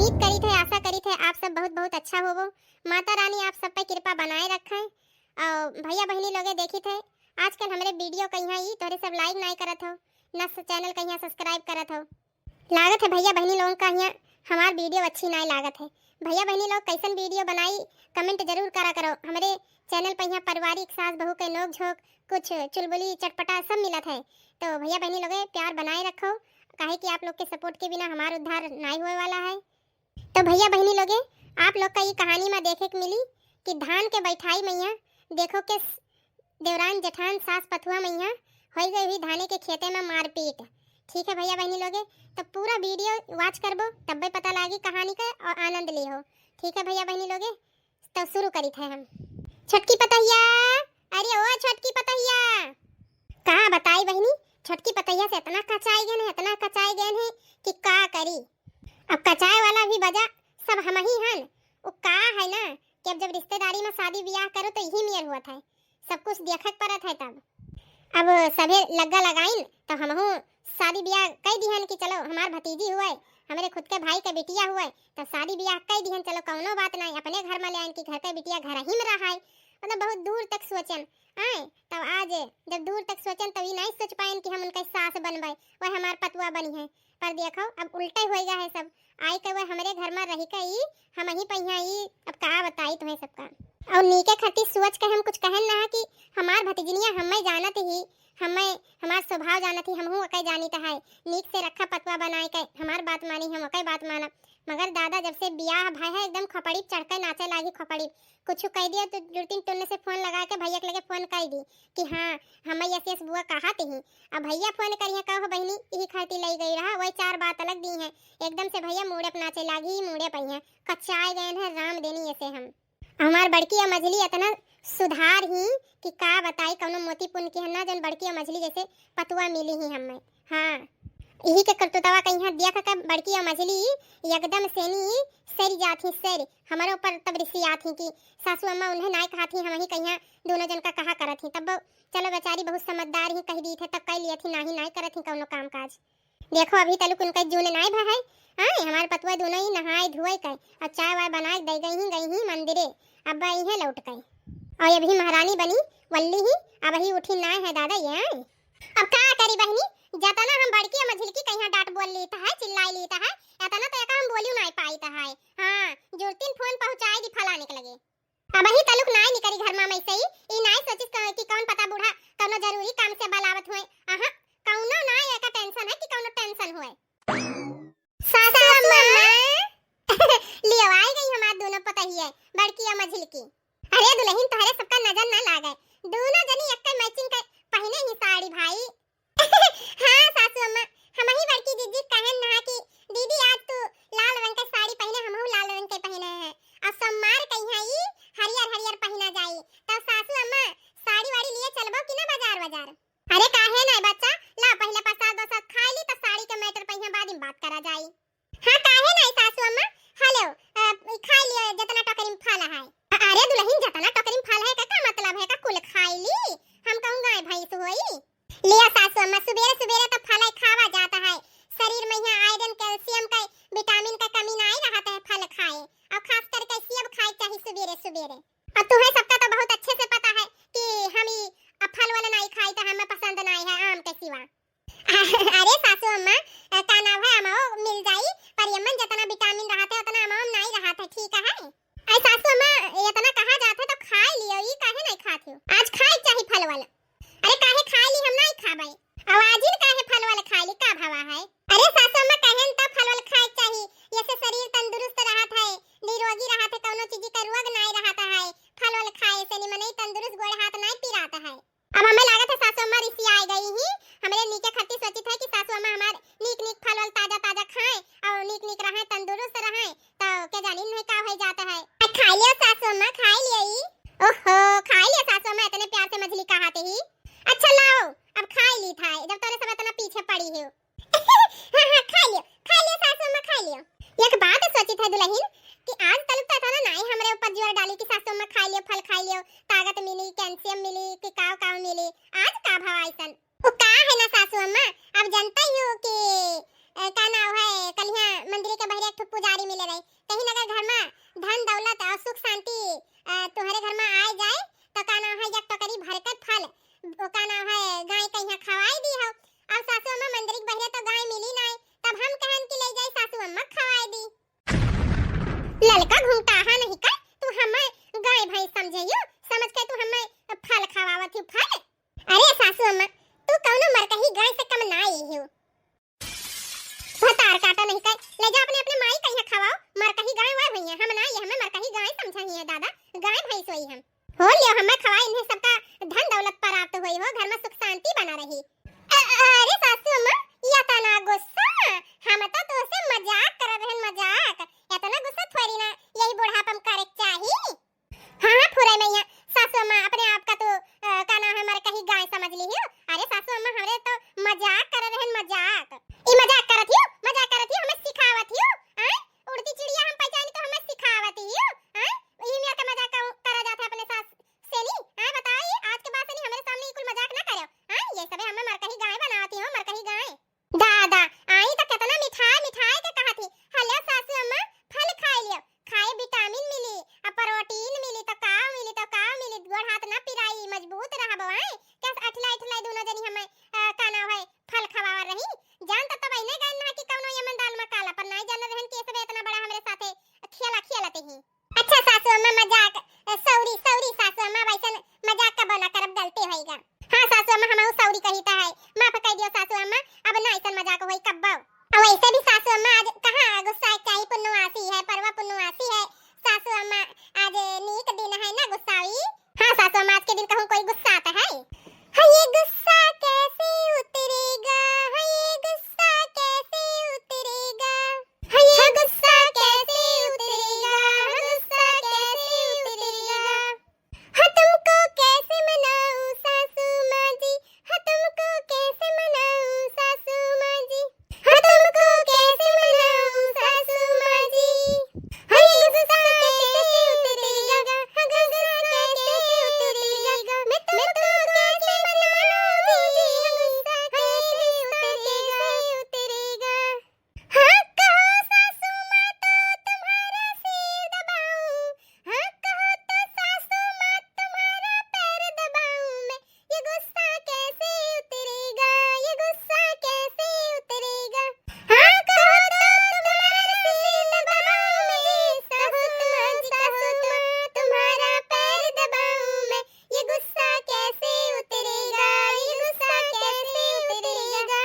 उम्मीद करी थे, आशा करी थे आप सब बहुत बहुत अच्छा होवो। माता रानी आप सब पे कृपा बनाए रखे। और भैया बहनी लोगे देखी थे आजकल हमारे वीडियो कहीं ही तोरे सब लाइक नहीं करत हो, न चैनल कहीं सब्सक्राइब करत हो। लागत है भैया बहनी लोगों का यहाँ हमार वीडियो अच्छी नहीं लागत है। भैया बहनी लोग कैसन वीडियो बनाई कमेंट जरूर करा करो। हमारे चैनल पर यहाँ पारिवारिक सास बहू के नोक झोंक कुछ चुलबुली चटपटा सब मिलत है। तो भैया बहनी लोग प्यार बनाए रखो, काहे कि आप लोग के सपोर्ट के बिना हमारा उद्धार नहीं होने वाला है। तो भैया बहनी लोगे आप लोग का ये कहानी में देखे को मिली कि धान के बैठाई मैया देखो के देवरान जेठान सास पथुआ मैया हो गई हुई धाने के खेते में मारपीट। ठीक है भैया बहनी लोगे तो पूरा वीडियो वॉच करबो तब भी पता लगी कहानी का और आनंद ले हो। ठीक है भैया बहनी लोगे तो शुरू करी थे हम। छटकी पतैया, अरे ओ छटकी पतैया कहाँ बताई बहनी, छटकी पतैया से इतना कचाई गए हैं कि का करी। अब कचाए वाला भी बजा सब हम ही हन। वो का है ना कि अब जब रिश्तेदारी में शादी ब्याह करो तो यही मेर हुआ था, सब कुछ देखत पड़त है। तब अब सभे लग्गा लगाइन तो हमहू शादी ब्याह कई दिहन कि चलो हमार भतीजी हुए, हमारे खुद के भाई के बिटिया हुए तो शादी ब्याह कई दिहन, चलो कौनो बात नहीं अपने घर में ले आइन कि घर के बिटिया घर ही में रहा है। मतलब बहुत दूर तक सोचन आए, तब आज जब दूर तक सोचन तभी नहीं सोच पाएन कि हम उनका सास बनबे वह हमार पतुआ बनी है। पर देखो अब उल्टा हो गया है सब, आई के वह हमारे घर में रही कई हम ही पहिया ही। अब का बताई तुम्हें सबका और नीके खातिर सोच के हम कुछ कहन ना कि हमार भतीजनिया हमें जानत ही, हमें हमार स्वभाव जानत ही, हमहू अकई जानी है नीक से रखा पतुआ बनाए के हमार बात मानी हम अकई बात मानब। मगर दादा जब से ब्याह भाई है एकदम खपड़ी चढ़कर नाचे लागी खपड़ी कुछ कह दिया तो जुड़तीन टुन्ने से फोन लगा के भैया के लगे फोन कर दी कि हाँ हमें यस बुआ कहा ही। अब भैया फोन करिए कहो बहनी यही खाती लाई गई रहा वही चार बात अलग दी है। एकदम से भैया मुड़े नाचे लागी मुड़े पहिया कच्चाए गए हैं राम देनी ऐसे हम। हमार बड़की या मझली इतना सुधार ही कि का बताई कौनो मोती पुन की है ना जन बड़की या मझली जैसे पतुआ मिली ही हमें। हाँ यही के करतुतवा कहीं देख के बड़की या मझली एकदम सेनी सरी जाती सर हमारे ऊपर तब रिसिया थी कि सासू अम्मा उन्हें नहीं कहा थी हम ही कहीं दोनों जन का कहा करत थी। तब चलो बेचारी बहुत समझदार ही कह दी थे तब कह लिया थी नहीं करत थी कौनो काम काज। देखो अभी तलक उनका जून नहीं भा है हमारे पतुआ दोनों ही नहाए धोए गए और चाय वाय बनाए दे गई ही मंदिरे। अब आई है लौट गई और ये भी महारानी बनी वल्ली ही अब ही उठी ना है दादा ये। अब का करी बहनी जतना हम बड़की मझिलकी कहीं डांट बोल लीता है चिल्लाई लीता है इतना तो एका हम बोलियो नहीं पाईता है। हां जुड़तीन फोन पहुंचाए दी फलाने के लगे अब ही तलुक नहीं निकरी घर में ऐसे ही ई नहीं सोचिस कि कौन पता बूढ़ा कौनो जरूरी काम से बलावत हुए। आहा कौनो ना एका टेंशन है कि कौनो टेंशन हुए। सासू अम्मा लियो आई गई हमार दोनों पता ही है बड़की और मझिलकी। अरे दुल्हन तोहरे सबका नजर ना लागे दोनों जनी एक मैचिंग के पहने ही साड़ी भाई। हाँ सासू अम्मा हम ही बड़की दीदी कहन ना कि दीदी आज तू लाल रंग की साड़ी पहने हमहू लाल रंग के पहने हैं अब सोमवार कहीं ही हरियर पहना जाई तब सासू अम्मा साड़ी वाड़ी लिए चलबो कि ना बाजार। अरे काहे ना बच्चा ला पहले प्रसाद वसाद खा ली तो साड़ी के मैटर पहिया बाद में बात करा जाई। हां काहे ना सासू अम्मा हेलो खा लियो जितना टकरी में फल है। अरे दुल्हन जितना टकरी में फल है का मतलब है का कुल खाई ली हम कहूंगा भाई सो होई लिया सासू अम्मा सुबेरे तो फल खावा जाता है शरीर में यहाँ आयरन कैल्शियम का विटामिन का कमी नहीं रहता है फल खाए और खास करके सेब खाए चाहिए सुबेरे। और तुम्हें सबका तो बहुत अच्छे से पता है कि हम ही फल वाला नहीं खाई तो हमें पसंद नहीं है आम के सिवा। अरे सासू अम्मा का नाम है अमाओ मिल जाई पर यमन जितना विटामिन रहता है उतना अमाओ नहीं रहता है ठीक है। ऐ सासू अम्मा इतना कहा जाता है तो खा लियो ई काहे नहीं खाती हो आज खाई चाहिए फल वाला। अरे काहे खा ली हम नहीं खाबे आवाज ही काहे फल वाला खा ली का भावा है। अरे सासू अम्मा कहे के बहरे एक ठो पुजारी मिले रहे, कहीं अगर घर में धन दौलत और सुख शांति तुम्हारे घर में आ जाए तो का नाम है एक टोकरी भरकत फल का नाम है गाय कहीं खवाई दी हो। अब सासू अम्मा मंदिर के बहरे तो गाय मिली नहीं, तब हम कहन की ले जाए सासू अम्मा खवाई दी। ललका घूमता हा नहीं का तू हमें गाय भैंस समझियो, समझ के तू हमें फल खवावत ही फल। अरे सासू अम्मा तू कौनो मरकही गाय से कम ना आई हो, भतार काटा नहीं कर ले जा अपने अपने माई कहीं खवाओ, मरकही गाय वाय भैया हम ना ये हमें मरकही गाय समझही है दादा, गाय भैंस होई हम हो लियो हमें खवाई, इन्हें सबका धन दौलत प्राप्त होई हो, घर में सुख शांति बना रही। अरे सासू अम्मा या तना गुस्सा, हम तो तुझसे मजाक कर रहे हैं, मजाक इतना गुस्सा थोड़ी ना यही बुढ़ापम करे चाहिए। हां फुरे मैया सासू अम्मा अपने आप का तो का नाम है मरकही गाय समझ ली हो। अरे सासू अम्मा हमरे तो मजाक कर रहे हैं, मजाक ई मजाक करत ही हमें सिखावत ही हैं, उड़ती चिड़िया हम पहचानी तो हमें सिखावत ही हैं, ई मेरा का मजाक करा जाता अपने सास से नहीं हैं। बताइए आज के बाद से नहीं हमारे सामने कुल मजाक ना करो हैं, ये सब हमें मरकही गाय बनाती हो, मरकही गाय दादा आई तो कितना मिठाई मिठाई के कहा थी। हेलो सासू अम्मा फल खाई लियो, खाए विटामिन मिली और प्रोटीन मिली तो का मिली गोड़ हाथ ना पिराई मजबूत रहबो हैं, कैसे अठलाई दोनों जनी हमें का नाम है फल खवावा रही। जान तो वही नहीं गन ना कि कौनो यमन दाल में काला पर नहीं जान रहन कि सब इतना बड़ा हमारे साथे खेलते ही। अच्छा सासू अम्मा मजाक सौरी सासू अम्मा वैसे मजाक का बना करब गलती होईगा। हां सासू अम्मा हम सौरी कहिता है, माफ कर दियो सासू अम्मा, अब ना ऐसा मजाक होई कब्बो। और वैसे भी सासू अम्मा आज कहां गुस्सा चाहिए, पुन्नुआसी है परवा पुन्नुआसी है सासू अम्मा, आज नीक दिन है ना गुस्साई। हां सासू अम्मा आज के दिन कहूं कोई गुस्सा आता है, हां ये गुस्सा कैसे उतरेगा, हां ये गुस्सा कैसे उतरेगा, हां ये गुस्सा कैसे उतरेगा, गुस्सा कैसे उतरेगा, हां तुमको कैसे मनाऊं सासू मां जी, हां तुमको कैसे मनाऊं सासू मां जी, हां तुमको कैसे मनाऊं सासू मां जी, हां ये गुस्सा कैसे उतरेगा, हां गुस्सा कैसे उतरेगा, मैं तुमको कैसे मनाऊं जी, हां गुस्सा कैसे उतरेगा, हां कहो सासू मां तो तुम्हारा सिर दबाऊं, हां कहो तो सासू मां तुम्हारा पैर दबाऊं मैं, ये गुस्सा कैसे उतरेगा, ये गुस्सा कैसे उतरेगा, हां कहो तो तुम्हारा सिर दबाऊं मैं, कहो तो तुम्हारा पैर दबाऊं मैं, ये गुस्सा कैसे उतरेगा, ये गुस्सा कैसे उतरेगा,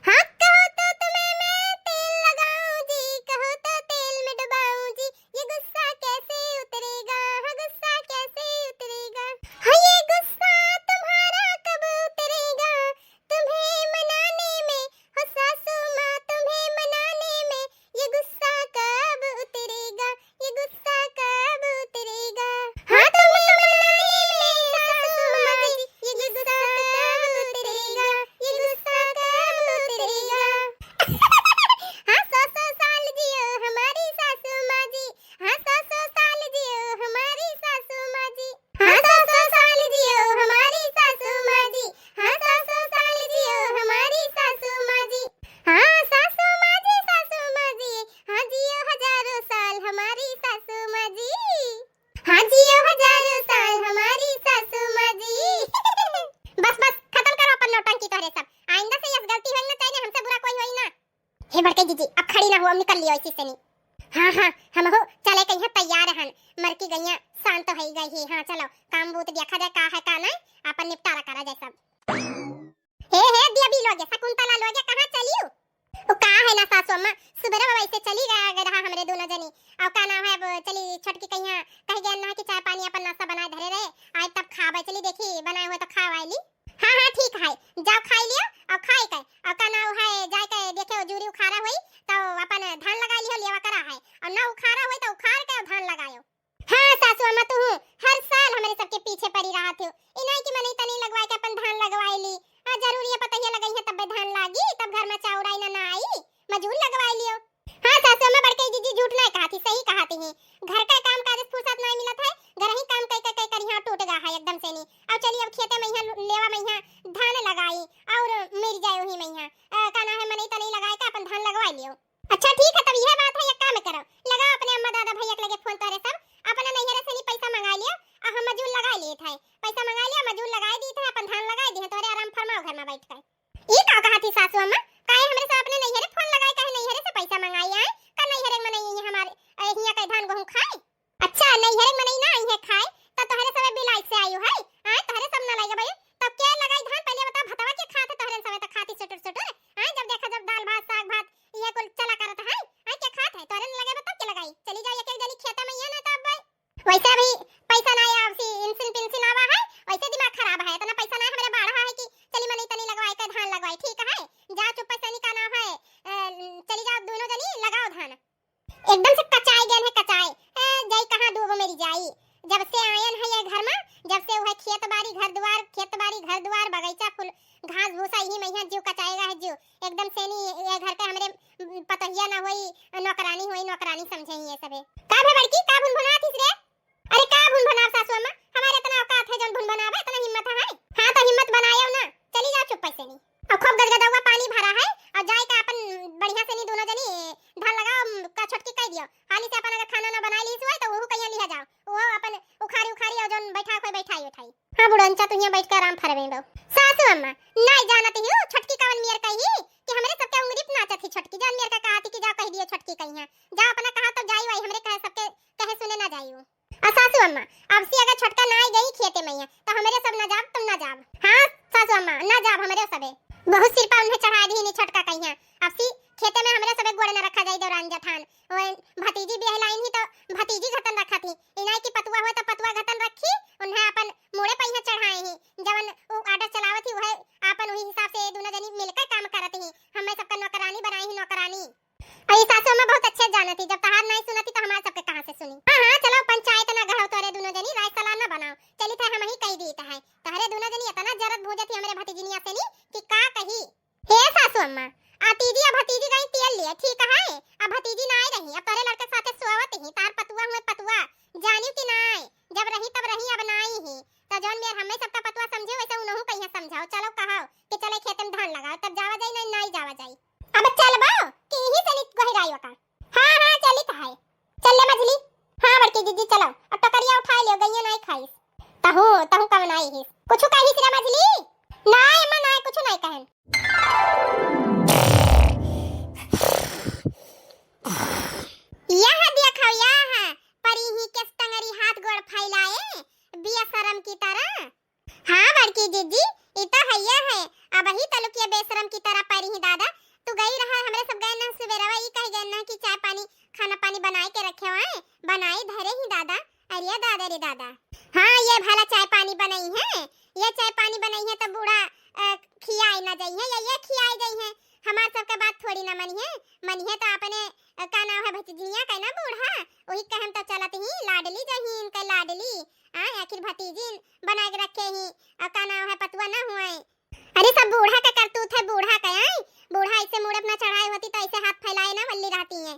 हां कहो तो तुम्हें मैं तेल लगाऊं जी, कहो तो तेल में डुबाऊं जी, ये गुस्सा कैसे उतरेगा, हां गुस्सा कैसे उतरेगा, हां ये गुस्सा तुम्हारा कब उतरेगा, तुम्हें मनाने में हो सासू मां, तुम्हें मनाने में, ये गुस्सा कब उतरेगा, ये गुस्सा कब उतरेगा, हां तुम्हें मनाने में सासू मां जी, ये गुस्सा कब उतरेगा, ये गुस्सा कब उतरेगा, हां 100 साल जियो हमारी सासू मां जी, हां 100 साल जियो हमारी सासू मां जी, हां 100 साल जियो हमारी सासू मां जी, हां 100 साल जियो हमारी सासू मां जी, हां सासू मां जी, हां जियो हजारों साल हमारी सासू मां जी, हां जियो हजारों साल हमारी सासू मां जी। बस खत्म करो अपन नौटंकी तोरे सब, आइंदा से ये गलती होई ना चाहिए, हमसे बुरा कोई होई ना। हे बड़के जीजी अब खड़ी ना हो, अब निकल लियो इसी से नहीं। हां हम हो चले कहीं तैयार हन, मर की गैया शांत हो गई ही। हां चलो काम बूत देखा जाए का है का नहीं, अपन निपटारा करा जाए सब। हे दिया भी लोगे शकुंतला लोगे कहां चलियो, ओ का है ना सासू अम्मा सुबह वैसे चली गया रहा हमरे दोनों जनी, और का नाम है चली छोटकी कहिया कह गया ना कि चाय पानी अपन नाश्ता बनाए धरे रहे, आज तब खावे चली देखी बनाए हुए तो खावाईली। हां ठीक है जाओ खाई लियो और खाई के और का नाम है जाए के देखे जूरी उखाड़ा हुई तो अपन धान लगा लियो लेवा करा है, और ना उखाड़ा हुई तो उखाड़ के धान लगायो। हां सासू अम्मा तू हर साल हमारे सबके पीछे पड़ी रहा थे, इनाई की मनी तनी लगवाए के अपन धान लगवाई ली, जरूरी है पता ही लगाई है तब धान लागी, तब घर में चाउराई ना आई मजूर लगवाई लियो। हां सासू अम्मा बड़के जीजी झूठ नहीं कहा थी, सही कहा थी, घर का काम काज फुर्सत नहीं मिला था, घर ही काम कई करिया टूट गया है एकदम से नहीं। अब चलिए अब खेते में यहाँ लेवा में यहाँ धान लगाई और मिल जाए वही में यहाँ का ना है मनी तनी लगाए का अपन धान लगवा लियो। अच्छा ठीक है तब यह बात है जनी लगाओ धान। एकदम से कचाई गए है कचाई। जाई कहां डूबो मेरी जाई। जब से आयन है ये घर में, जब से वो खेत बाड़ी घर द्वार बगीचा फूल घास भूसा ही मैया जीव कचाएगा है जीव। एकदम से नहीं ये घर के हमरे पतहिया ना होई नौकरानी समझे ये सबे। का भे बड़की का भुन बनातीस रे? अरे का भुन बनाव सासू अम्मा, हमारे इतना औकात है जन भुन बनावे, इतना हिम्मत है? हां तो हिम्मत बनायो ना, चली जाओ चुप से नहीं। अब खूब गदगदा पानी भरा है और जाए का अपन बढ़िया से नहीं दोनों जनी ढल लगाओ का छटकी कह दियो। हाली से अपन अगर खाना ना बना ली तो वो कहिया लिया जाओ, वो अपन उखाड़ी और जन बैठा कोई बैठाई उठाई। हां बुढ़ंचा तू यहां बैठ के आराम फरवे दो। सासू अम्मा नहीं जानत ही छटकी कवन मियर कही कि हमरे सबके उंगली पे नाचत ही छटकी। जान मियर का कहती कि जा कह दियो छटकी कहिया, जा अपना कहा तो जाई भाई हमरे कहे सबके कहे सुने ना जाइयो। सासू अम्मा अब से अगर छटका ना आई गई खेते मैया तो हमरे सब ना जाब तुम ना जाब। हां सासू अम्मा ना जाब हमरे सबे, बहुत सिर पर उन्हें चढ़ा दी नहीं छटका कहिया। अब सी खेते में हमरे सबे गोड़ न रखा जाई दौरान जठान। ओए भतीजी भी लाइन ही तो भतीजी घटन रखा थी, इनाई की पतुआ हो तो पतुआ घटन रखी, उन्हें अपन मोड़े पहिया चढ़ाए ही जवन वो आटा चलावत ही वह अपन वही हिसाब से दोनों जनी मिलकर काम करत ही। हमें सबका नौकरानी बनाई ही नौकरानी। और ये सासू अम्मा बहुत अच्छे जानती, जब तहार नहीं सुनती तो हमारे सबके कहां से सुनी। हां चलो पंचायत ना गढ़ो तोरे दोनों जनी राय सलाह ना बनाओ, चली थे हम ही कह दी है तहरे दोनों जनी इतना जरत भोजत ही हमरे भतीजिनिया से नहीं कि का कही। हे सासू अम्मा आतीजी अब भतीजी गई तेल लिए ठीक है, अब भतीजी ना आई रही, अब तोरे लड़के साथे सोवत ही तार पतुआ हुए पतुआ जानी कि नाई, जब रही तब रही अब नाई ही तो जौन मेर हमें सबका पतुआ समझे वैसे उनहु कहिया समझाओ। चलो कहो कि चले खेत में धान लगाओ तब जावा जाई नहीं जावा जाई। अब चल बाओ कि ही चली गहराई का। हां चली तो है, चल ले मछली। हां बड़की दीदी चलो अब टकरिया उठा लियो गइया नहीं खाई तहु कब नहीं ही कुछ कही तेरा मछली। नहीं अम्मा नहीं कुछ नहीं कहन। यह देखो यह परी ही के टंगरी हाथ गोड़ फैलाए बिया शर्म की तरह। हां बड़की दीदी ये तो है अब ही तलुकिया बेशरम की तरह परी ही दादा तू गई रहा हमरे सब गए ना सवेरवा ई कह गए ना कि चाय पानी खाना पानी बनाए के रखे हुए बनाई धरे ही दादा। अरे दादा रे दादा हां ये भला चाय पानी बनाई है, ये चाय पानी बनाई है तो बूढ़ा खियाई ना जाई है, ये खियाई गई है। हमार सबके बात थोड़ी ना मनी है तो अपने का नाम है भतीजिया का ना बूढ़ा वही कहम तो चलत ही लाडली जही इनका लाडली आखिर भतीजी बना के रखे ही का नाम है पतुआ ना हुए। अरे सब बूढ़ा का करतूत है, बूढ़ा का बूढ़ा ऐसे मुड़ अपना चढ़ाई होती तो ऐसे हाथ फैलाए ना वल्ली रहती है।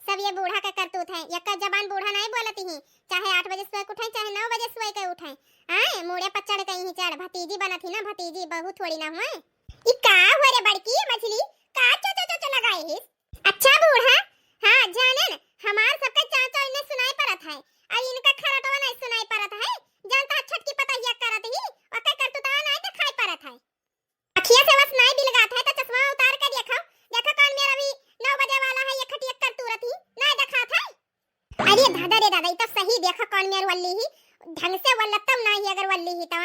सब ये बूढ़ा का करतूत है, एक का जबान बूढ़ा नहीं बोलती ही, चाहे 8 बजे सोए उठे चाहे 9 बजे सोए के उठे मुड़े पर चढ़ गई ही चढ़ भतीजी बना थी ना भतीजी बहू थोड़ी ना हुए। ई का हो रे बड़की मछली का चो लगाए ही। अच्छा बूढ़ा हां जाने न हमार सबका चाचा इन्हें सुनाई पड़त है और इनका खरटवा नहीं सुनाई पड़त है, जानता छटकी पता हिया करत ही और का करतूतवा नहीं दिखाई पड़त है। अखिया से बस नहीं बिलगात है तो चश्मा उतार कर देखो कौन मेरा भी 9 बजे वाला है ये खटिया कर तुरत ही नहीं दिखात है। अरे दादा रे दादा ये तो सही देखा कौन मेर वल्ली ही ढंग से वल्लतम नहीं अगर वल्ली ही तो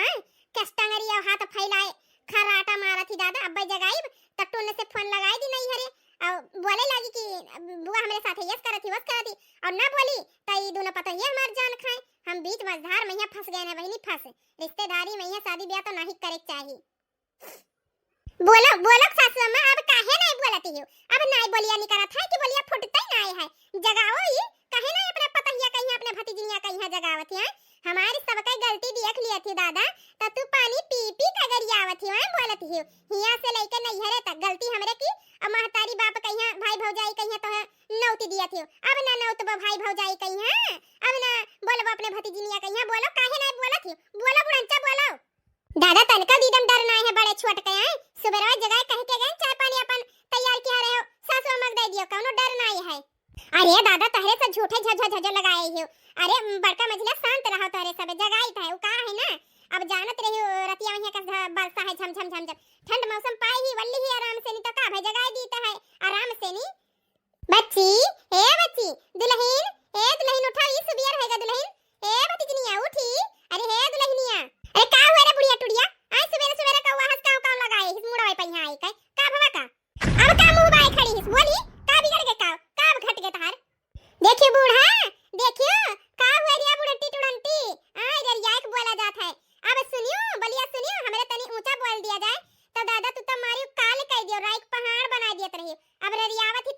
कस्टंगरी और हाथ फैलाए खराटा मारा थी दादा अब जगाई टट्टू ने से फोन लगाई दी नहीं हरे और बोले लगी कि बुआ हमारे साथ यस करती वस करती और ना बोली तो ये दोनों पता ये हमार जान खाए हम बीच मझधार में यहाँ फंस गए ना वही नहीं फंसे रिश्तेदारी में यहाँ शादी ब्याह तो नहीं करे चाहिए। बोलो बोलो सासू अम्मा अब काहे नहीं बोलती हो, अब नहीं बोलिया नहीं करत है कि बोलिया फुटता ही नहीं है जगाओ ये काहे नहीं अपने पतहिया कहीं अपने भतीजिया कहीं जगावत है। हमारी सबका गलती देख लिया थी दादा तो तू पानी पी पी कगरियावत ही बोलत ही हिया से लेके नैहरे तक गलती हमरे की अब महतारी बाप कहिया भाई भौजाई कहिया तो नौती दिया थी अब ना नौत भाई भौजाई कहिया अब ना बोलो अपने भतीजिनिया कहिया बोलो काहे नहीं बोलत ही बोलो बुढ़ंचा बोलो। दादा तनका दीदम डर नहीं है बड़े छोट के सुबह जगह कह के गए चाय पानी अपन तैयार किया रहे हो सासू अम्मा दे दियो कौनो डर नहीं है। अरे दादा तहरे से झूठे झझ लगाए हो, अरे बड़का मझला शांत रहो तहरे सब जगाई था वो का है ना अब जानत रही रतिया में का बरसा है झम झम झम ठंड मौसम पाई ही वल्ली ही आराम से नहीं तो का भाई जगाई दीता है आराम से नहीं। बच्ची ए बच्ची दुल्हन उठा ई सुबिया रहेगा दुल्हन ए भतीजनिया उठी अरे हे दुल्हनिया अरे का हुआ रे बुढ़िया टुड़िया आज सवेरे का हंस का लगाए इस मुड़ाई पहिया आई का भवा का अब का मुंह बाई खड़ी हिस बोली का बिगड़ के का घट के तार देखियो बूढ़ा देखियो का हुआ रे बुढ़टी टुड़ंटी आई गरिया के बोला जात है। अब सुनियो बलिया सुनियो हमरे तनी ऊंचा बोल दिया जाए तो दादा तू तो मारी काल कह दियो राइक पहाड़ बना दियत रही अब रियावत ही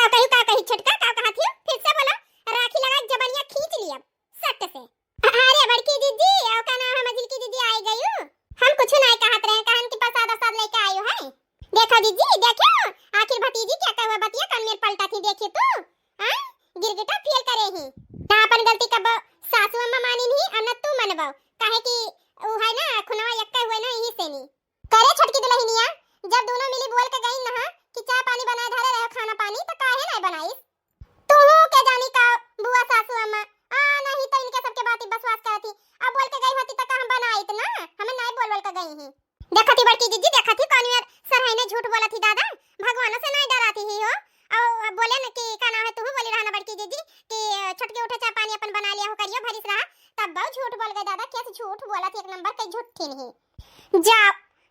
का कही छटका का कहा थी फिर से बोला। राखी लगा जबनिया खींच लिया सट से। अरे बड़की दीदी और का नाम है मझिल की दीदी आई गई हो। हम कुछ नहीं कहत रहे कहन के पास आधा साथ लेके आयो है। देखो दीदी देखो आखिर भतीजी क्या कहवा बतिया कन मेर पलटा थी देखिए तू हां गिरगिटा फेल करे ही ना अपन गलती कब सासू अम्मा मानी नहीं और न तू मनबो काहे कि वो है ना खुनवा यक्का हुए ना यही से नहीं करे छटकी दुल्हनिया जब दोनों मिली बोल के गई ना कि चाय पानी बनाए धरे रहे खाना पानी तो काहे नहीं बनाई तू के जानी का बुआ सासू अम्मा आ नहीं तो इनके सबके बात बसवास करती अब बोल के गई होती तो हम बनाई इतना हमें नहीं बोल बोल के गई ही देखती बड़की दीदी देखती कौन यार सरहाई ने झूठ बोला थी दादा भगवान से नहीं डराती ही हो और बोले ना कि का नाम है तू बोली रहना बड़की दीदी कि छटके उठे चाय पानी अपन बना लिया हो करियो भरिस रहा तब बहुत झूठ बोल गए दादा कैसे झूठ बोला थी एक नंबर कई झूठ थी नहीं जा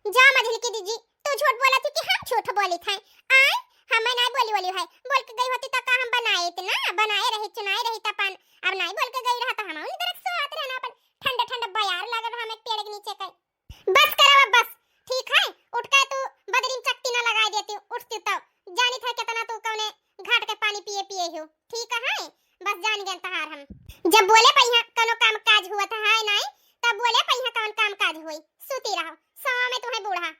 जा मझिल की दीदी तू झूठ बोला थी कि हम झूठ बोली थे आए हमें नहीं बोली है बोल के गई होती तो का हम बनाए इतना बनाए रही चुनाई रही तपन अब नहीं बोल के गई रहा तो हम उन तरफ सोत रहना अपन ठंडा ठंडा बयार लगा हम एक पेड़ के नीचे कई बस करो अब बस ठीक है उठ के तू बदरीम चक्की ना लगा देती उठती तो जानी था कितना तू कौने घाट के पानी पिए पिए हो ठीक है बस जान गए तहार हम जब बोले पहिया कोनो काम काज हुआ था है नहीं तब बोले पहिया कौन काम काज हुई सूती रहो सौ में तुम्हें बूढ़ा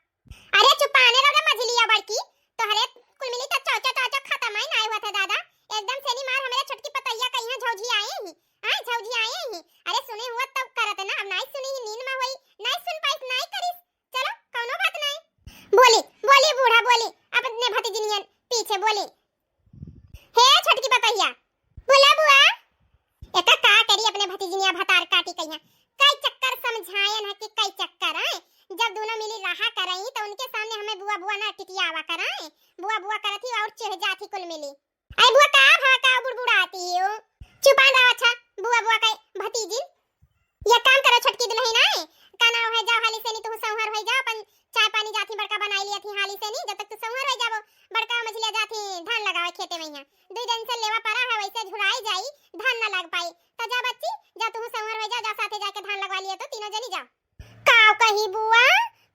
अरे चुपाने रहो मझलिया बड़की तोहरे कुल मिली तो चौचा चौचा खत्म है नहीं हुआ था दादा एकदम से नहीं मार हमारे छटकी पतैया कहीं झौझी आए ही हां झौझी आए ही अरे सुने हुआ तब करत ना अब नहीं सुनी ही नींद में हुई नहीं सुन पाई नहीं करिस चलो कोनो बात नहीं बोली बोली बूढ़ा बोली अपने भतीजनियन पीछे बोली हे छटकी पतैया बोला बुआ एका का करी अपने भतीजनिया भतार काटी कहिया कई चक्कर समझायन है कि कई चक्कर है जब दोनों मिली रहा करई तो उनके सामने हमें बुआ बुआ ना टिटियावा कराए बुआ बुआ करती और चिढ़ जाती कुल मिली आई बुआ का भाका बुड़बुड़ाती हो चुपान रहो अच्छा बुआ बुआ का भतीजी ये काम करो छटकी दुल्हन आए का नाम है जाओ हाली से नहीं तू संहार हो जा अपन चाय पानी जाती बड़का बनाई लिया थी हाली से नहीं जब तक तू संहार हो जाबो बड़का मछलियां जाती धान लगावे खेते में यहां दो दिन से लेवा पड़ा है वैसे झुराई जाई धान ना लग पाई तो जा बच्ची जा तू संहार हो जा साथे जाके धान लगवा लिया तो तीनों जनी जाओ काव कही बुआ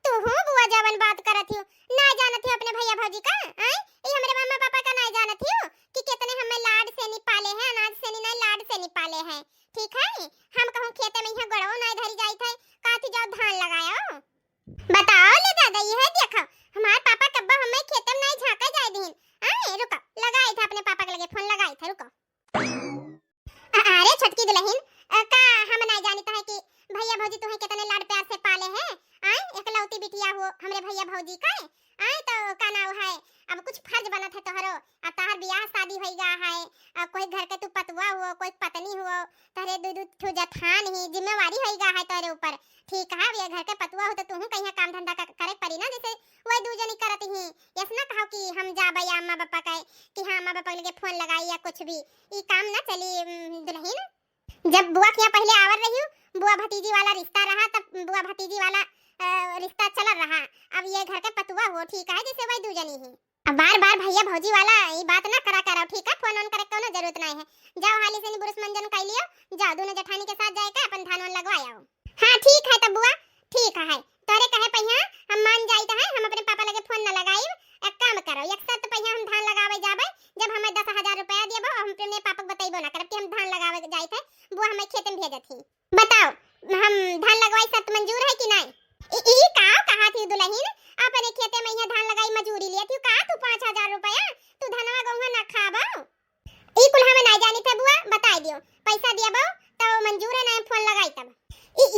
तू हूं बुआ जवन बात करत हो ना जानत हो अपने भैया भौजी का आए ये हमरे मम्मा पापा का ना जानत हो कि कितने हमें लाड से नहीं पाले हैं अनाज से नहीं लाड से नहीं पाले हैं ठीक है हम कहूं खेते में यहां गड़ो ना धरी जाई थे काती जाओ धान लगायो बताओ ले दादा ये है देखो हमारे पापा कब्बा हमें खेत में नहीं झांका जाए दिन आए रुको लगाई था अपने पापा के लगे फोन लगाई था रुको अरे छटकी दुल्हन का हम नहीं जानता है कि भैया भौजी तुम्हें कितने लाड प्यार से पाले हैं आए एकलौती बिटिया हो हमरे भैया भौजी का आए तो का नाम है अब कुछ फर्ज बना था तोहरो अब तोहर ब्याह शादी होई गा है कोई घर के तू पतवा हो कोई पत्नी हो तोहरे दू दू ठो जठान ही जिम्मेवारी होई गा है तोहरे ऊपर ठीक है ये घर के पतवा हो तो तू कहीं काम धंधा करे पड़ी ना जैसे वही दू जनी करत ही यस ना कहो कि हम जाबे या अम्मा पापा का कि हां अम्मा पापा के फोन लगाई या कुछ भी ई काम ना चली दुल्हन जब बुआ के पहले आवर रही हूं बुआ भतीजी वाला रिश्ता रहा तब बुआ भतीजी वाला रिश्ता चल रहा अब ये घर के पतवा हो ठीक है जैसे वही दू जनी ही अब बार बार भैया भौजी वाला ये बात ना करा करो ठीक है फोन ऑन करे कोनो जरूरत नहीं है जाओ हाली से बुरुस मंजन कर लियो जाओ दोनों जठानी के साथ जाके अपन धान वन लगवा आओ हां ठीक है तब बुआ ठीक है तोरे कहे पहिया हम मान जाई त है हम अपने पापा लगे फोन ना लगाई एक काम करो एक साथ पहिया हम धान लगावे जाबे जब हमें 10,000 रुपया देबो हम अपने पापा को बताइबो ना करब कि हम धान लगावे जाई थे बुआ हमें खेत में भेजत थी बताओ हम धान लगवाई सब मंजूर है कि नहीं ई का कहा थी दुल्हन अपने खेते में यहां धान लगाई मजूरी लिया थी का तू 5,000 रुपया तू धनवा गौहा ना खाबो ई कुल हमें नहीं जानी थे बुआ बता दियो पैसा दियाबो तो मंजूर है ना फोन लगाई तब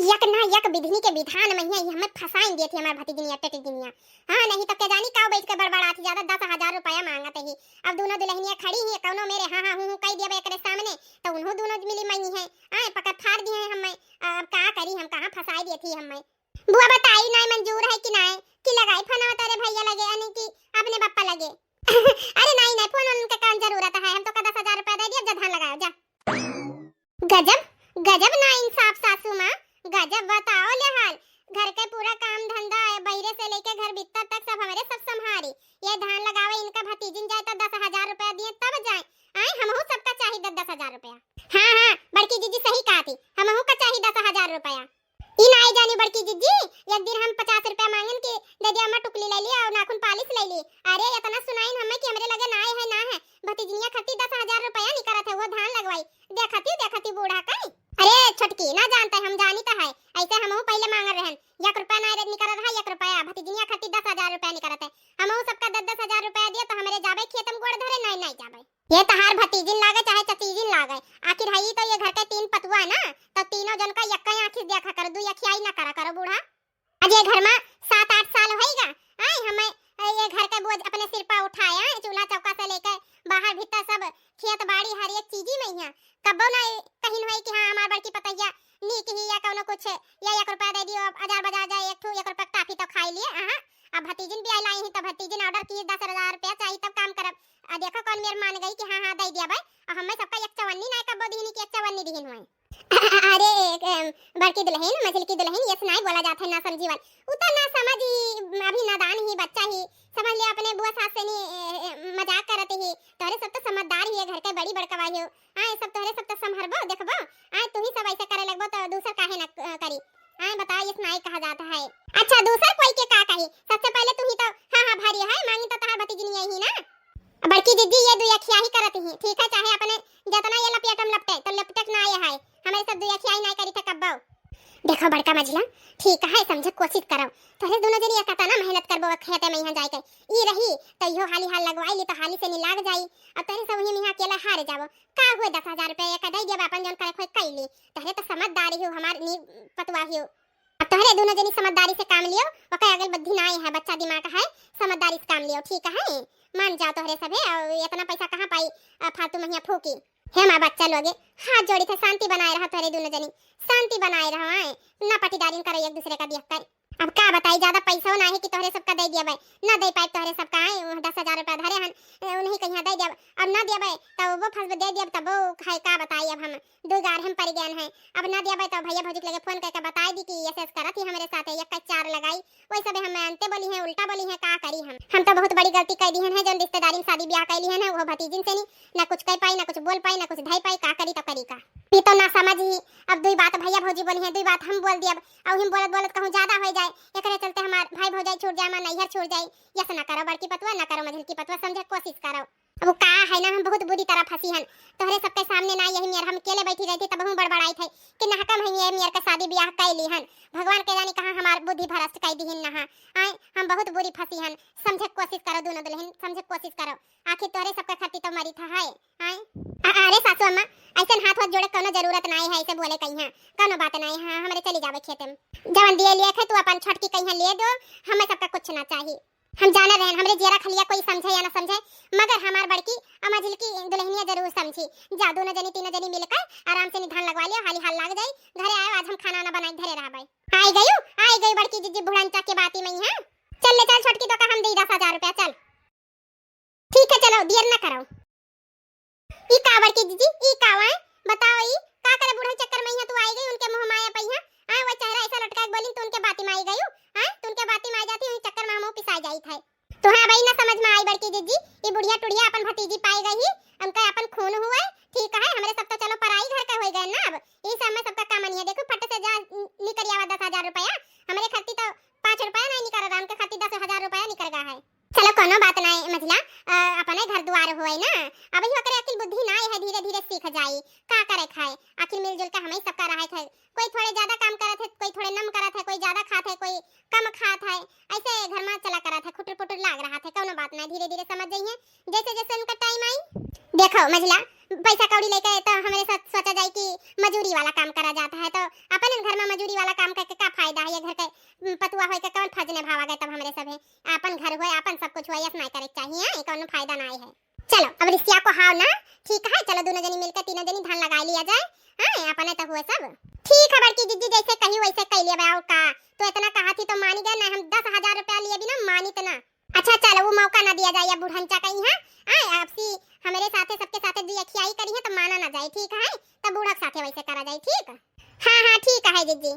यक ना यक विधि के विधान में ही हमें फसाई दिए थे हमारे भतीजनिया टेटनिया हां नहीं तो के जानी का बैठ के बड़बड़ाती ज्यादा 10,000 रुपया मांगते ही अब दोनों दुल्हनिया खड़ी ही कौनो मेरे हां हां हूं कह दिया एकरे सामने तो उन्हों दोनों मिली मई है आए पकड़ फाड़ दिए हमें अब का करी हम कहां फसाई दी थी हमें बुआ बताई नहीं मंजूर है कि नहीं कि लगाई फोन तेरे भैया लगे यानी कि अपने पापा लगे अरे नहीं नहीं फोन उनके काम जरूरत है हम तो का 10,000 रुपया दे दिया जा धान लगाओ जा गजब गजब ना इंसाफ सासू मां गजब बताओ ले हाल घर के पूरा काम धंधा है बहिरे से लेके घर भीतर तक सब हमारे सब संभारी ये धान लगावे इनका भतीजिन जाए तो 10,000 रुपया दिए तब जाए आए हमहू सबका चाहिए 10,000 रुपया हां हां बड़की जीजी सही कहा थी हमहू का चाहिए 10,000 रुपया ई नहीं जानी बड़की जीजी एक दिन हम 50 रुपया मांगन के ददिया में टुकली ले ली और नाखून पालिश ले ली अरे इतना सुनाइन हमें कि हमरे लगे ना है भतीजी भतीजनिया खाती 10,000 रुपया निकलत है, वो धान लगवाई। देखती बूढ़ा कहीं। अरे छोटकी ना जानता है, हम जानी तो है, ऐसे हमहू पहले मांग रहन, 1 रुपया ना निकलत है, 1 रुपया भतीजनिया खाती 10,000 रुपया निकलत है। हमहू सबका 10,000 रुपया दिया तो हमरे जाबे खेत में गोड़ धरे, नहीं जाबे। ये तहार भतीजिन लागे चाहे चतीजिन लागे, आखिर है तो ये घर के 3 पतुआ ना, तो तीनों जन का यक्का आंखी देखा कर, दू यखियाई ना करा करो बूढ़ा। आज ये घर में 7-8 साल होएगा, आई हमें ये घर का बोझ अपने सिर पर उठाया, चूल्हा चौका से लेकर बाहर भीतर सब खेत बाड़ी हर एक चीज ही में है। कबो ना कहीं होई कि हां हमार बड़की पतैया नीक ही या कोनो कुछ या 1 रुपया दे दियो, हजार बजा जाए, एक ठो 1 रुपया टाफी तो खाई लिए। हां अब भतीजिन भी आई ही, तो भतीजिन ऑर्डर की 10,000 रुपया चाहिए तब काम करब। आ देखो कौन मेर मान गई कि हां दे दिया भाई, और हमें सबका 154 ना कबो दीनी की 154 दीन हुए। अरे बड़की दुल्हन मझिल की दुल्हन ये सुनाई बोला जाता है ना समझी वाल, उतना ना समझ ही, अभी नादान ही बच्चा ही, समझ ले अपने बुआ सास से नहीं मजाक करते ही। तोरे सब तो समझदार ही है, घर के बड़ी बड़का हो आए, सब तोरे सब तो संभरबो देखबो, आए तू ही सब ऐसे करे लगबो तो दूसर काहे ना करी। आए बताओ ये सुनाई कहा जाता है। अच्छा दूसर कोई के का कही, सबसे पहले तू ही तो हां भारी है, मांगी तो तहार भतीजनी यही ना। बड़की दीदी ये दुया खियाही करती ही, ठीक है, चाहे अपने जितना ये लपेटम लपटे तो लपटक ना आए है, हमें सब दुया खियाही नहीं करी थे कब्बो। देखो बड़का मझला ठीक है, समझ कोशिश करो, तोरे दोनों जनी एकता ना मेहनत करबो खेते में यहां जाए के, ई रही तो यो हाली हाल लगवाई ली तो हाली से नी लाग जाई, अब तोरे सब ही में अकेला हार जाबो का हुए। 10,000 रुपया एक दई देब, अपन जन करे खोई कैली, तोरे तो समझदारी हो, हमार नी पतवा हो। अब तोरे दोनों जनी समझदारी से काम लियो, ओके अगल बुद्धि ना है, बच्चा दिमाग है, समझदारी से काम लियो, ठीक है, मान जाओ तोहरे सबे। और इतना पैसा कहां पाई फालतू में फूकी। हे मां बच्चा लोगे हाथ जोड़ी थे, शांति बनाए रहा तोरे दोनों जनी, शांति बनाए रहा है ना, पटीदारी करे एक दूसरे का देख कर। अब का बताई, ज्यादा पैसा ना है कि तोहरे सबका दे दिया भाई, ना दे पाए तोहरे सबका आए 10,000 रुपया धरे हन, उन्हीं कहीं दे दिया, अब ना दिया भाई तब वो फंस दे दिया, तब वो खाए का बताई। अब हम दो गार हम पड़ गए हैं, अब ना दिया भाई तो भैया भौजी लगे फोन करके बताई दी कि ऐसे करत ही हमारे साथ एक का 4 लगाई, वही सब हम मानते बोली है, उल्टा बोली है, का करी हम तो बहुत बड़ी गलती कर दी है, जो रिश्तेदारी में शादी ब्याह कर ली है वो भतीजिन से नहीं ना कुछ कह पाई, ना कुछ बोल पाई, ना कुछ ढाई पाई, का करी तो करी का ये तो ना समझ ही। अब दुई बात भैया भौजी बोली है, दुई बात हम बोल दिया, अब हम बोलत कहूं ज्यादा हो जाए, एकरे चलते हमार भाई भौजाई छूट जाए, हमार नैहर छूट जाए, यस ना करो बड़की पतवा, ना करो मझिल की पतवा, समझे कोशिश करो। अब का है ना हम बहुत बुरी तरह फंसी हन, तोहरे सबके सामने ना यही मेर हम अकेले बैठी रहती तब हम बड़बड़ाई थे कि नहकम है ये मेर का शादी ब्याह कैली हन, भगवान के जाने कहां हमार बुद्धि भ्रष्ट कर दी हन नहा। आए हम बहुत बुरी फंसी हन, समझे कोशिश करो दोनों दुल्हन, समझे कोशिश करो, आखिर तोहरे सबके खातिर तो मरी था है। आए अरे सासू अम्मा ऐसे हाथ हाथ जोड़े कोनो जरूरत नहीं है, ऐसे बोले कहीं है कोनो बात नहीं है, हमारे चली जावे खेत में, जवन दिए लिए तू अपन छटकी कहीं ले दो, हमें सबका कुछ ना चाहिए, हम जाना रहन हमरे जेरा खलिया कोई समझे या ना समझे, मगर हमार बड़की अमजिल की दुल्हनिया जरूर समझी। जा दोनों जनी तीनों जनी मिलकर आराम से निधान लगवा लियो, हाली हाल लाग जाई, घरे आए आज हम खाना ना बनाई धरे रह भाई। आई गई बड़की जीजी बुढ़ांचा के बाती में है, चल ले चल छटकी तो का हम दे 10,000 रुपया, चल ठीक है चलो देर ना करो। ई का बड़की जीजी ई का है बताओ, ई का करे बूढ़े चक्कर में तू आई गई, उनके मुंह माया पई है, हां वो चेहरा ऐसा लटका के बोली तो उनके बाती में आई गई, हां तो उनके बाती में आ जाती हूं चक्कर में हम पिसा जाई थे। तो हां भाई ना समझ में आई बड़की जीजी, ई बुढ़िया टुड़िया अपन भतीजी पाई गई, हमका अपन खून हुआ ठीक है, हमरे सब तो चलो पराई घर का हो गए ना, अब ई सब में सबका काम नहीं है। देखो फट से जा निकल आवा 10,000 रुपया, हमरे खाती तो 5 रुपया नहीं निकल रहा, उनके खाती 10,000 रुपया निकल गया है। चलो कोनो बात नहीं मझला, अपने घर द्वार होए ना, अब ही ओकरे अकल बुद्धि ना है, धीरे धीरे सीख जाई का करे खाए, आखिर मिलजुल के हमें सबका रहे थे, कोई थोड़े ज्यादा काम करत है, कोई थोड़े नम करत है, कोई ज्यादा खात है, कोई कम खात है, ऐसे घर में चला करत है, खुटर पुटर लाग रहा था, कोनो बात नहीं, धीरे धीरे समझ जाइए जैसे जैसे उनका टाइम आई। देखो मझला पैसा कौड़ी लेकर तो हमारे साथ सोचा जाए कि मजूरी वाला काम करा जाता है, तो अपन घर में मजूरी वाला काम करके क्या फायदा है, ये घर के पतुआ होए के कौन फजने भावा गए, तब हमरे सब है अपन घर होए अपन सब कुछ होए, यस नहीं करे चाहिए, कोनो फायदा नहीं है। चलो अब रिश्तिया को हाव ना ठीक है, चलो दोनों जनी मिलकर तीनों जनी धान लगा लिया जाए, हां अपने तो हुए सब ठीक है। बड़की जीजी जैसे कही वैसे कह लिया भाई, का तो इतना कहा थी तो मानी गए ना, हम 10,000 रुपया लिए भी ना मानी तो ना। अच्छा चलो वो मौका ना दिया जाए, या बुढ़ंचा कहीं है आए आपसी हमारे साथे सबके साथे दी अखियाई करी है तो माना ना जाए, ठीक है, तब बूढ़ा साथे वैसे करा जाए, ठीक। हां ठीक है जीजी।